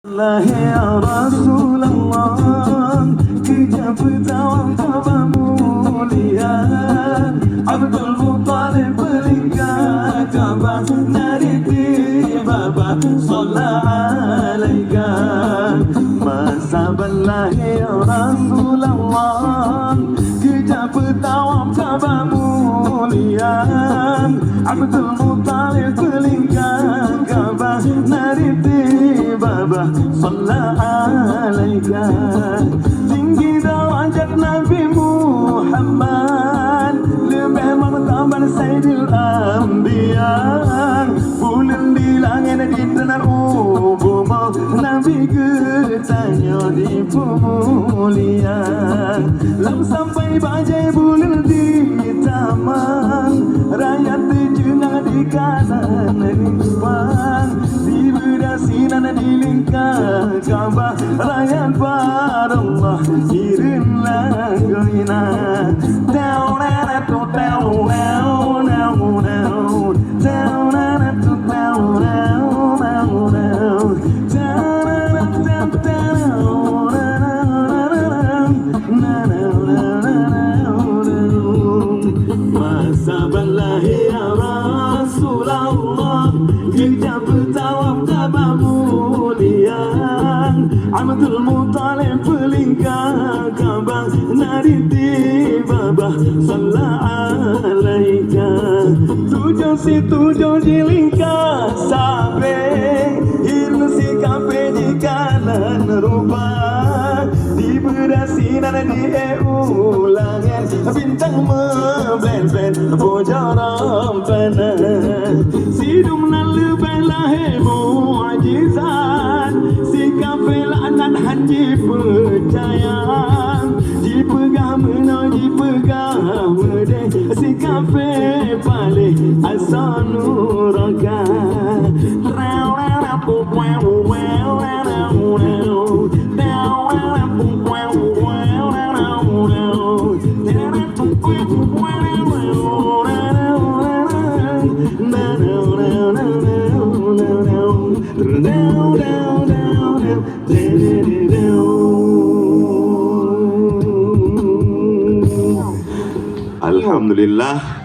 Allah ya Rasulullah, kita bertawaf Ka'bah mulia. Abdul Muttalib berikan Ka'bah dari Baba sallallahu alaika. Masaballah ya Rasulullah, kita bertawaf Ka'bah mulia. Abdul Muttalib berikan Ka'bah dari Baba sallallahu alaika. Tinggi darajat Nabi Muhammad, lebih martabat Sayyidil Anbiya. Bulan di langit di tenar umum, Nabi ketanya di pemulia. Lam sampai bajai bulan di taman, rakyat terjunang di kanan rimpan. Sinan di lingkar Ka'bah, rakyat barallah kirim laguina. Down and up, down, down, down, down, down and up, down, down, down, down, down and up, down, down. Masaballah ya Rasulullah, kita bertawaf Ka'bah mulia. Abdul Muttalib pelingkar Ka'bah dari Baba sallallahu alaika. Tujuh di lingkar sampai ilmu si kafe di kanan rupa. Di berasinan di ulangan bintang memblen-blen bojaran panah. Sidum nan lebih lahir mu'jizat, si kafe laknat haji percaya. Dipegang menau, dipegang medeh, si kafe paling asal nuraka. Alhamdulillah.